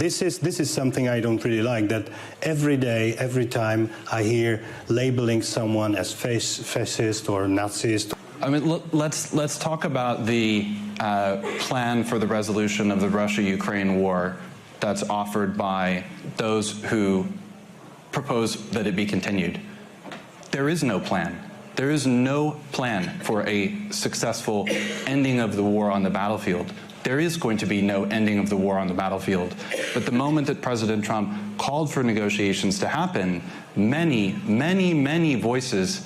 this is something I don't really like, that every day, every time I hear labeling someone as fascist or Nazist. I mean, let's talk about the plan for the resolution of the Russia-Ukraine war that's offered by those who propose that it be continued. There is no plan. There is no plan for a successful ending of the war on the battlefield. There is going to be no ending of the war on the battlefield. But the moment that President Trump called for negotiations to happen, many voices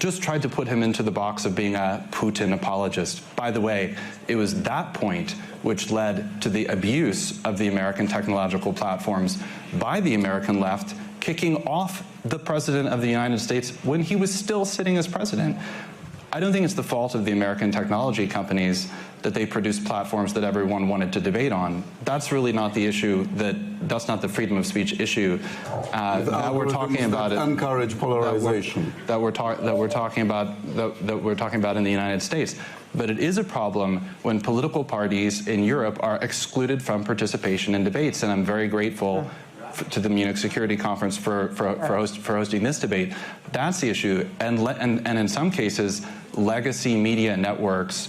just tried to put him into the box of being a Putin apologist. By the way, it was that point which led to the abuse of the American technological platforms by the American left, kicking off the President of the United States when he was still sitting as president. I don't think it's the fault of the American technology companies that they produced platforms that everyone wanted to debate on. That's really not the issue. That's not the freedom of speech issue that we're talking about. Encourage polarization. That we're talking about in the United States. But it is a problem when political parties in Europe are excluded from participation in debates, and I'm very grateful to the Munich Security Conference for hosting this debate. That's the issue, and in some cases, legacy media networks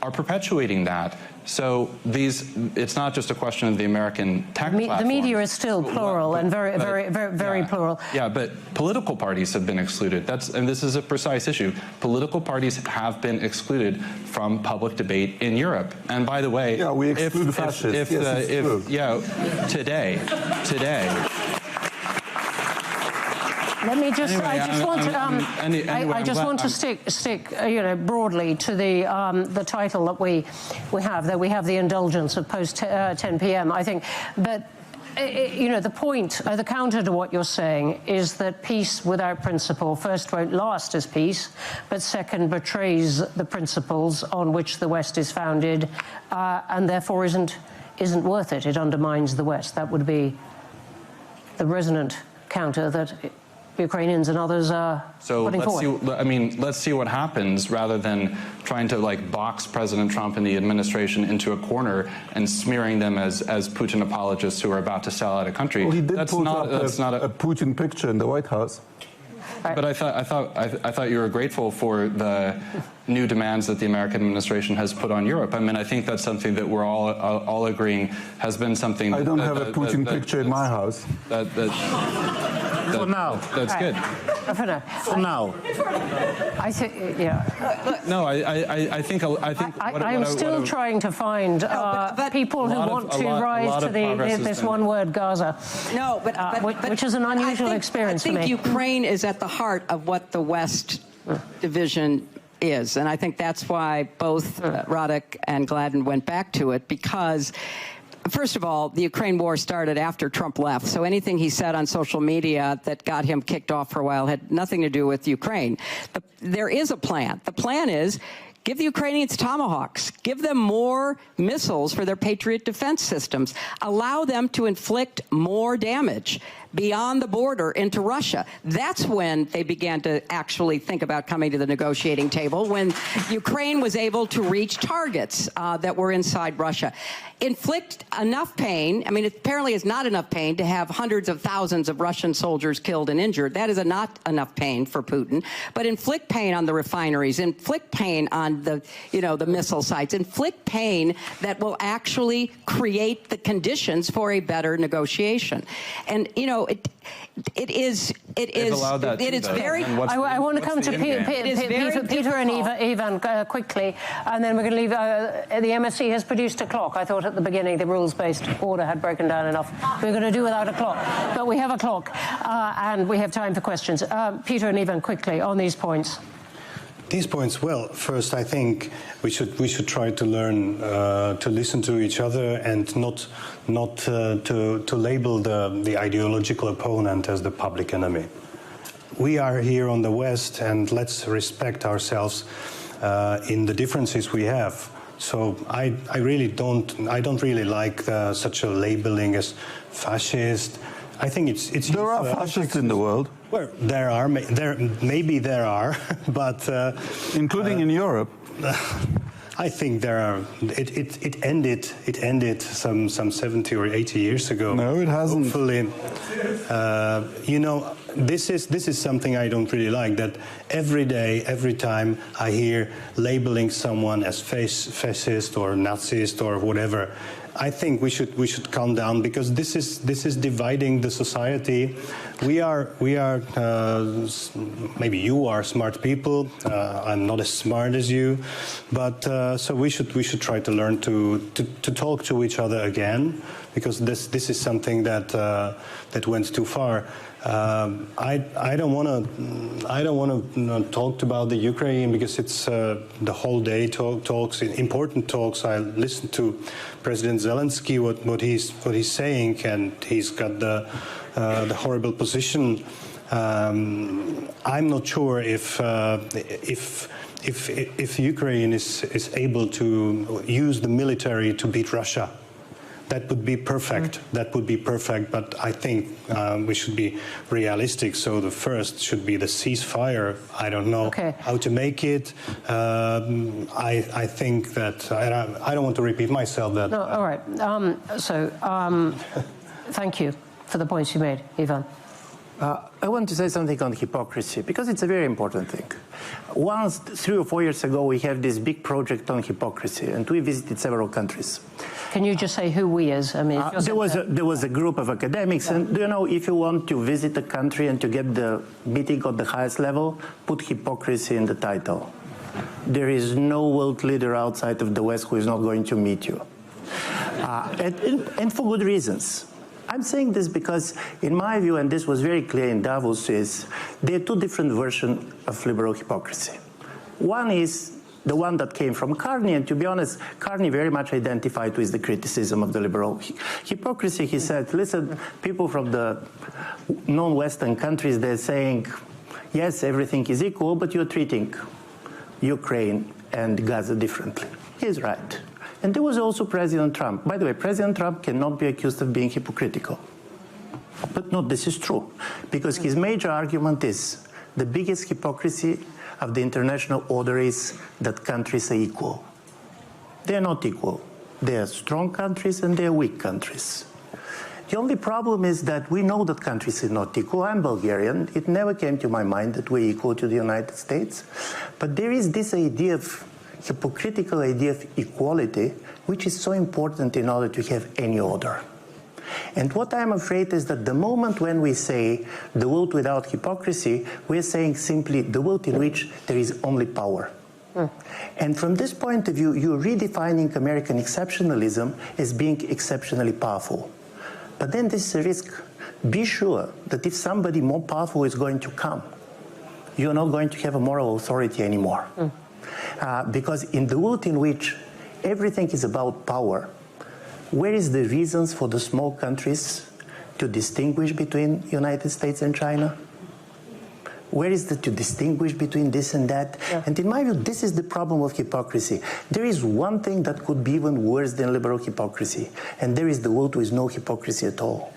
are perpetuating that. So it's not just a question of the American tech platforms. The media is still plural and very plural. Yeah, but political parties have been excluded. And this is a precise issue. Political parties have been excluded from public debate in Europe. And by the way, yeah, we exclude fascists. Today. Let me just. Anyway, I just want to stick, broadly to the title that we have. That we have the indulgence of post 10 p.m. I think, but the point, the counter to what you're saying is that peace without principle, first, won't last as peace, but second, betrays the principles on which the West is founded, and therefore isn't worth it. It undermines the West. That would be the resonant counter that Ukrainians and others are putting forward. Let's see what happens, rather than trying to box President Trump and the administration into a corner and smearing them as Putin apologists who are about to sell out a country. Well, he did put up a Putin picture in the White House. Right. But I thought you were grateful for the new demands that the American administration has put on Europe. I mean, I think that's something that we're all agreeing has been something. I don't have a Putin picture in my house. For now. That's good. For now. I think, yeah. No, I think. I'm still trying to find people who want to rise to this one word, Gaza. No, but which is an unusual experience for me. I think Ukraine is at the heart of what the West division is, and I think that's why both Radek and Gladden went back to it, because first of all, the Ukraine war started after Trump left, so anything he said on social media that got him kicked off for a while had nothing to do with Ukraine. There is a plan. The plan is give the Ukrainians Tomahawks. Give them more missiles for their Patriot defense systems. Allow them to inflict more damage beyond the border into Russia. That's when they began to actually think about coming to the negotiating table, when Ukraine was able to reach targets that were inside Russia. Inflict enough pain. I mean, it apparently is not enough pain to have hundreds of thousands of Russian soldiers killed and injured. That is not enough pain for Putin. But inflict pain on the refineries, inflict pain on the missile sites, inflict pain that will actually create the conditions for a better negotiation. And it is very. I want to come to Peter and Ivan quickly, and then we're going to leave. The MSC has produced a clock. I thought at the beginning the rules-based order had broken down enough. We're going to do without a clock, but we have a clock, and we have time for questions. Peter and Ivan, quickly on these points. These points, well, first I think we should try to learn to listen to each other and not to label the ideological opponent as the public enemy. We are here on the West, and let's respect ourselves in the differences we have. So I don't really like such a labeling as fascist. I think it's there are fascists in the world. Well, maybe there are, but including in Europe. I think there are. It ended some 70 or 80 years ago. No, it hasn't. Hopefully, you know, this is something I don't really like. That every day, every time I hear labeling someone as fascist or Nazist or whatever, I think we should calm down, because this is dividing the society. We are maybe you are smart people. I'm not as smart as you, but so we should try to learn to talk to each other again, because this is something that went too far. I don't want to talk about the Ukraine, because it's the whole day talks, important talks. I listened to President Zelensky, what he's saying, and he's got the horrible position. I'm not sure if Ukraine is able to use the military to beat Russia. That would be perfect. That would be perfect. But I think we should be realistic. So the first should be the ceasefire. I don't know how to make it. I think that I don't want to repeat myself. That no. All right. Thank you for the points you made, Ivan. I want to say something on hypocrisy, because it's a very important thing. Once, 3 or 4 years ago, we have this big project on hypocrisy, and we visited several countries. Can you just say who we is? I mean, there was a group of academics, and do you know, if you want to visit a country and to get the meeting at the highest level, put hypocrisy in the title. There is no world leader outside of the West who is not going to meet you, and for good reasons. I'm saying this because, in my view, and this was very clear in Davos, is there are two different versions of liberal hypocrisy. One is the one that came from Carney, and to be honest, Carney very much identified with the criticism of the liberal hypocrisy. He said, listen, people from the non-Western countries, they're saying, yes, everything is equal, but you're treating Ukraine and Gaza differently. He's right. And there was also President Trump. By the way, President Trump cannot be accused of being hypocritical. But no, this is true, because his major argument is the biggest hypocrisy of the international order is that countries are equal. They're not equal. They are strong countries and they are weak countries. The only problem is that we know that countries are not equal. I'm Bulgarian. It never came to my mind that we're equal to the United States. But there is this idea of hypocritical idea of equality, which is so important in order to have any order. And what I'm afraid is that the moment when we say the world without hypocrisy, we're saying simply the world in which there is only power. And from this point of view, you're redefining American exceptionalism as being exceptionally powerful. But then this is a risk. Be sure that if somebody more powerful is going to come, you're not going to have a moral authority anymore. Because in the world in which everything is about power, where is the reasons for the small countries to distinguish between United States and China? Where is the to distinguish between this and that? Yeah. And in my view, this is the problem of hypocrisy. There is one thing that could be even worse than liberal hypocrisy, and there is the world with no hypocrisy at all.